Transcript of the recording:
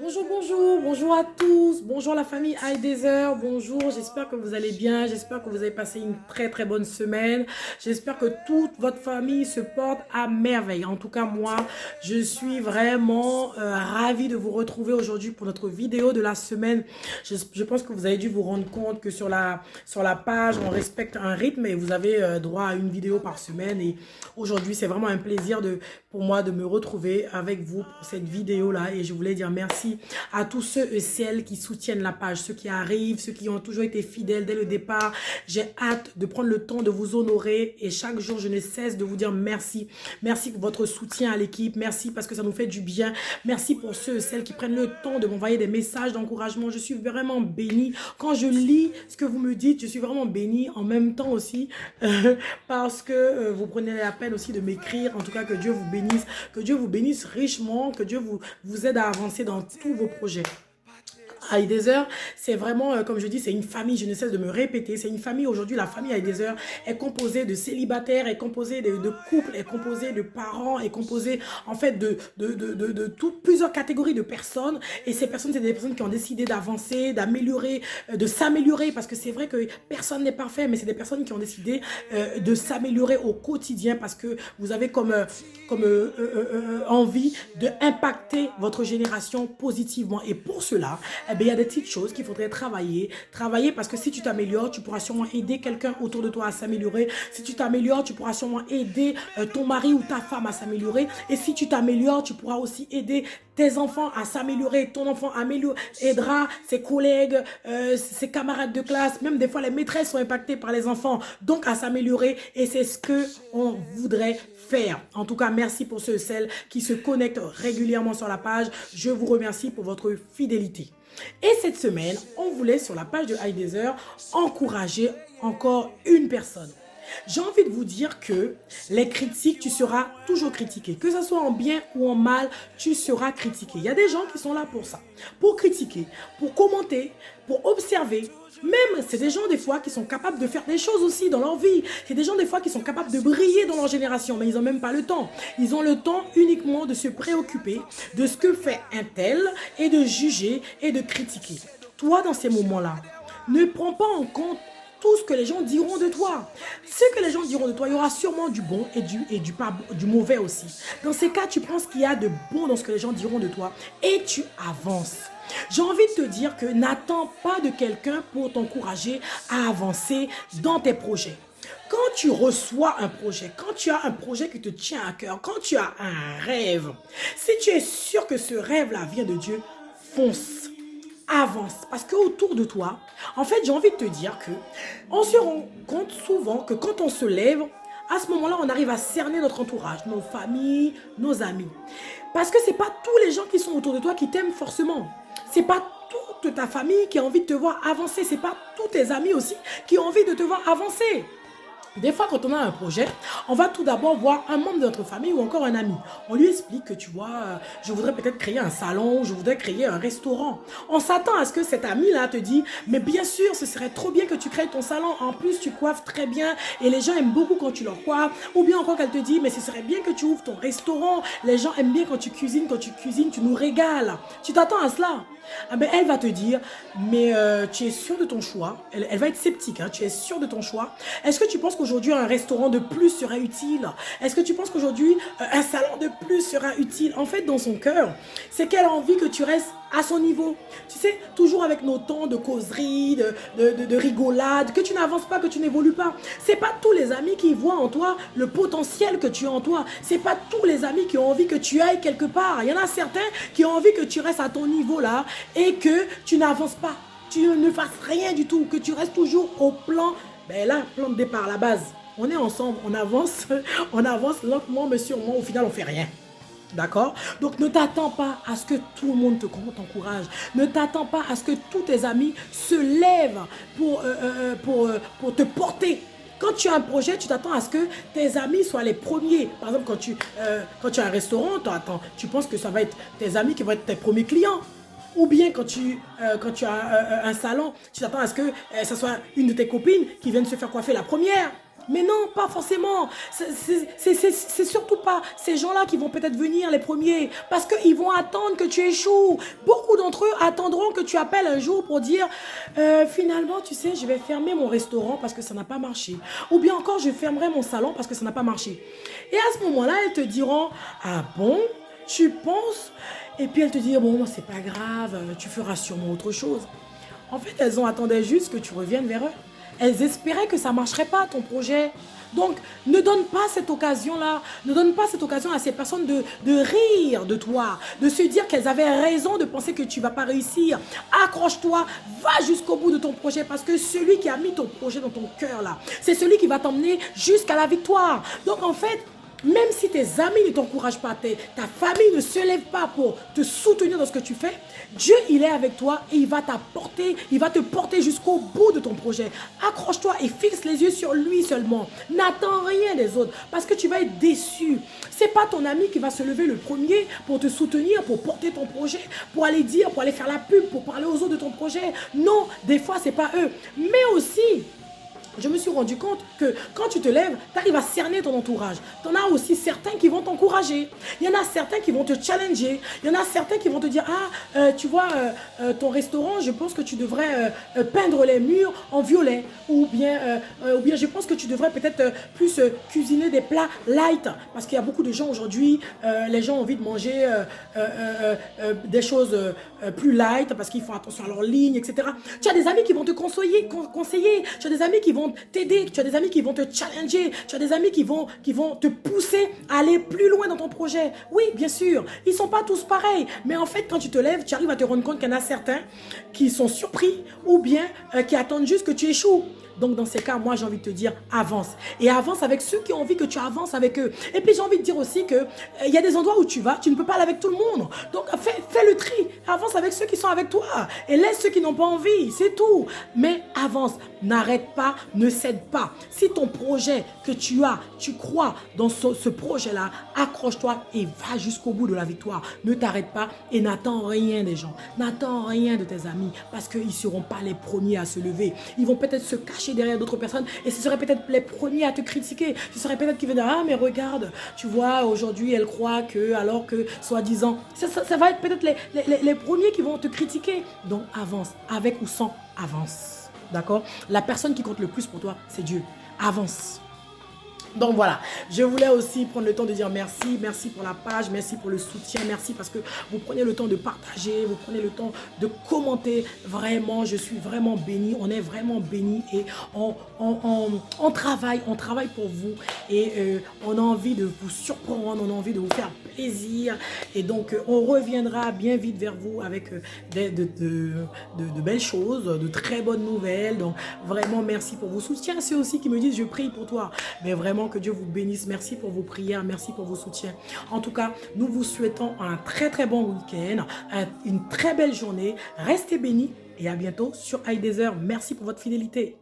Bonjour, bonjour, bonjour à tous, bonjour la famille iDeser, bonjour, j'espère que vous allez bien, j'espère que vous avez passé une très bonne semaine, j'espère que toute votre famille se porte à merveille. En tout cas, moi, je suis vraiment ravie de vous retrouver aujourd'hui pour notre vidéo de la semaine. Je pense que vous avez dû vous rendre compte que sur la page, on respecte un rythme et vous avez droit à une vidéo par semaine. Et aujourd'hui, c'est vraiment un plaisir pour moi de me retrouver avec vous pour cette vidéo-là. Et je voulais dire merci à tous ceux et celles qui soutiennent la page, ceux qui arrivent, ceux qui ont toujours été fidèles dès le départ. J'ai hâte de prendre le temps de vous honorer et chaque jour, je ne cesse de vous dire merci. Merci pour votre soutien à l'équipe. Merci parce que ça nous fait du bien. Merci pour ceux et celles qui prennent le temps de m'envoyer des messages d'encouragement. Je suis vraiment bénie. Quand je lis ce que vous me dites, je suis vraiment bénie en même temps aussi parce que vous prenez la peine aussi de m'écrire. En tout cas, que Dieu vous bénisse. Que Dieu vous bénisse richement. Que Dieu vous aide à avancer dans tous vos projets. iDeser, c'est vraiment, comme je dis, c'est une famille, je ne cesse de me répéter, c'est une famille. Aujourd'hui, la famille iDeser est composée de célibataires, est composée de couples, est composée de parents, est composée en fait de plusieurs catégories de personnes. Et ces personnes, c'est des personnes qui ont décidé d'avancer, d'améliorer, de s'améliorer, parce que c'est vrai que personne n'est parfait, mais c'est des personnes qui ont décidé de s'améliorer au quotidien, parce que vous avez envie d'impacter votre génération positivement. Et pour cela, eh bien, il y a des petites choses qu'il faudrait travailler. Travailler parce que si tu t'améliores, tu pourras sûrement aider quelqu'un autour de toi à s'améliorer. Si tu t'améliores, tu pourras sûrement aider ton mari ou ta femme à s'améliorer. Et si tu t'améliores, tu pourras aussi aider tes enfants à s'améliorer. Ton enfant aidera ses collègues, ses camarades de classe. Même des fois, les maîtresses sont impactées par les enfants. Donc, à s'améliorer. Et c'est ce qu'on voudrait faire. En tout cas, merci pour ceux et celles qui se connectent régulièrement sur la page. Je vous remercie pour votre fidélité. Et cette semaine, on voulait sur la page de iDeser encourager encore une personne. J'ai envie de vous dire que les critiques, tu seras toujours critiqué. Que ce soit en bien ou en mal, tu seras critiqué. Il y a des gens qui sont là pour ça. Pour critiquer, pour commenter, pour observer. Même, c'est des gens des fois qui sont capables de faire des choses aussi dans leur vie. C'est des gens des fois qui sont capables de briller dans leur génération, mais ils n'ont même pas le temps. Ils ont le temps uniquement de se préoccuper de ce que fait un tel et de juger et de critiquer. Toi, dans ces moments-là, ne prends pas en compte tout ce que les gens diront de toi. Ce que les gens diront de toi, il y aura sûrement du bon et du mauvais aussi. Dans ces cas, tu prends ce qu'il y a de bon dans ce que les gens diront de toi et tu avances. J'ai envie de te dire que n'attends pas de quelqu'un pour t'encourager à avancer dans tes projets. Quand tu reçois un projet, quand tu as un projet qui te tient à cœur, quand tu as un rêve, si tu es sûr que ce rêve-là vient de Dieu, fonce. Avance, parce qu'autour de toi, en fait, j'ai envie de te dire que on se rend compte souvent que quand on se lève, à ce moment-là, on arrive à cerner notre entourage, nos familles, nos amis. Parce que c'est pas tous les gens qui sont autour de toi qui t'aiment forcément. C'est pas toute ta famille qui a envie de te voir avancer. C'est pas tous tes amis aussi qui ont envie de te voir avancer. Des fois, quand on a un projet, on va tout d'abord voir un membre de notre famille ou encore un ami. On lui explique que, tu vois, je voudrais peut-être créer un salon, je voudrais créer un restaurant. On s'attend à ce que cet ami-là te dise, mais bien sûr, ce serait trop bien que tu crées ton salon. En plus, tu coiffes très bien et les gens aiment beaucoup quand tu leur coiffes. Ou bien encore qu'elle te dit, mais ce serait bien que tu ouvres ton restaurant. Les gens aiment bien quand tu cuisines, tu nous régales. Tu t'attends à cela. Ah ben, elle va te dire, mais tu es sûr de ton choix. Elle va être sceptique, hein, tu es sûr de ton choix. Est-ce que tu penses qu'aujourd'hui un restaurant de plus serait utile? Est-ce que tu penses qu'aujourd'hui un salon de plus sera utile? En fait, dans son cœur, c'est qu'elle a envie que tu restes à son niveau. Tu sais, toujours avec nos temps de causerie, de rigolade, que tu n'avances pas, que tu n'évolues pas. C'est pas tous les amis qui voient en toi le potentiel que tu as en toi. C'est pas tous les amis qui ont envie que tu ailles quelque part. Il y en a certains qui ont envie que tu restes à ton niveau là et que tu n'avances pas. Tu ne fasses rien du tout, que tu restes toujours au plan, ben là, plan de départ, la base. On est ensemble, on avance lentement, mais sûrement, au final, on fait rien. D'accord? Donc ne t'attends pas à ce que tout le monde t'encourage. Ne t'attends pas à ce que tous tes amis se lèvent pour te porter. Quand tu as un projet, tu t'attends à ce que tes amis soient les premiers. Par exemple, quand tu as un restaurant, tu penses que ça va être tes amis qui vont être tes premiers clients. Ou bien quand tu as un salon, tu t'attends à ce que ça soit une de tes copines qui vienne se faire coiffer la première. Mais non, pas forcément. C'est surtout pas ces gens-là qui vont peut-être venir les premiers. Parce qu'ils vont attendre que tu échoues. Beaucoup d'entre eux attendront que tu appelles un jour pour dire finalement, tu sais, je vais fermer mon restaurant parce que ça n'a pas marché. Ou bien encore, je fermerai mon salon parce que ça n'a pas marché. Et à ce moment-là, elles te diront ah bon, tu penses? Et puis elles te diront bon, c'est pas grave, tu feras sûrement autre chose. En fait, elles ont attendu juste que tu reviennes vers eux. Elles espéraient que ça ne marcherait pas, ton projet. Donc, ne donne pas cette occasion-là. Ne donne pas cette occasion à ces personnes de rire de toi, de se dire qu'elles avaient raison de penser que tu ne vas pas réussir. Accroche-toi, va jusqu'au bout de ton projet parce que celui qui a mis ton projet dans ton cœur, là, c'est celui qui va t'emmener jusqu'à la victoire. Donc, en fait, même si tes amis ne t'encouragent pas, ta famille ne se lève pas pour te soutenir dans ce que tu fais, Dieu, il est avec toi et il va t'apporter, il va te porter jusqu'au bout de ton projet. Accroche-toi et fixe les yeux sur lui seulement. N'attends rien des autres parce que tu vas être déçu. Ce n'est pas ton ami qui va se lever le premier pour te soutenir, pour porter ton projet, pour aller dire, pour aller faire la pub, pour parler aux autres de ton projet. Non, des fois, ce n'est pas eux. Mais aussi, je me suis rendu compte que quand tu te lèves, tu arrives à cerner ton entourage. Tu en as aussi certains qui vont t'encourager. Il y en a certains qui vont te challenger. Il y en a certains qui vont te dire, ah, tu vois, ton restaurant, je pense que tu devrais peindre les murs en violet. Ou bien je pense que tu devrais peut-être plus cuisiner des plats light. Parce qu'il y a beaucoup de gens aujourd'hui, les gens ont envie de manger des choses plus light parce qu'ils font attention à leur ligne, etc. Tu as des amis qui vont te conseiller. Tu as des amis qui vont t'aider, tu as des amis qui vont te challenger, tu as des amis qui vont te pousser à aller plus loin dans ton projet. Oui, bien sûr, ils ne sont pas tous pareils, mais en fait, quand tu te lèves, tu arrives à te rendre compte qu'il y en a certains qui sont surpris ou bien qui attendent juste que tu échoues. Donc, dans ces cas, moi, j'ai envie de te dire, avance. Et avance avec ceux qui ont envie que tu avances avec eux. Et puis, j'ai envie de dire aussi que il y a des endroits où tu vas, tu ne peux pas aller avec tout le monde. Donc, fais le tri. Avance avec ceux qui sont avec toi. Et laisse ceux qui n'ont pas envie. C'est tout. Mais avance. N'arrête pas, ne cède pas. Si ton projet que tu as, tu crois dans ce projet-là, accroche-toi et va jusqu'au bout de la victoire. Ne t'arrête pas et n'attends rien des gens. N'attends rien de tes amis parce qu'ils ne seront pas les premiers à se lever. Ils vont peut-être se cacher derrière d'autres personnes et ce seraient peut-être les premiers à te critiquer. Ce serait peut-être qu'ils vont dire, ah mais regarde, tu vois, aujourd'hui elle croit que, alors que soi-disant, ça va être peut-être les premiers qui vont te critiquer. Donc avance, avec ou sans, avance. D'accord? La personne qui compte le plus pour toi, c'est Dieu. Avance. Donc voilà, je voulais aussi prendre le temps de dire merci, merci pour la page, merci pour le soutien, merci parce que vous prenez le temps de partager, vous prenez le temps de commenter. Vraiment, je suis vraiment béni, on est vraiment béni et on travaille pour vous et on a envie de vous surprendre, on a envie de vous faire plaisir et donc on reviendra bien vite vers vous avec de belles choses, de très bonnes nouvelles. Donc vraiment merci pour vos soutiens, ceux aussi qui me disent je prie pour toi, mais vraiment que Dieu vous bénisse. Merci pour vos prières, merci pour vos soutiens. En tout cas, nous vous souhaitons un très très bon week-end, une très belle journée. Restez bénis et à bientôt sur iDesert. Merci pour votre fidélité.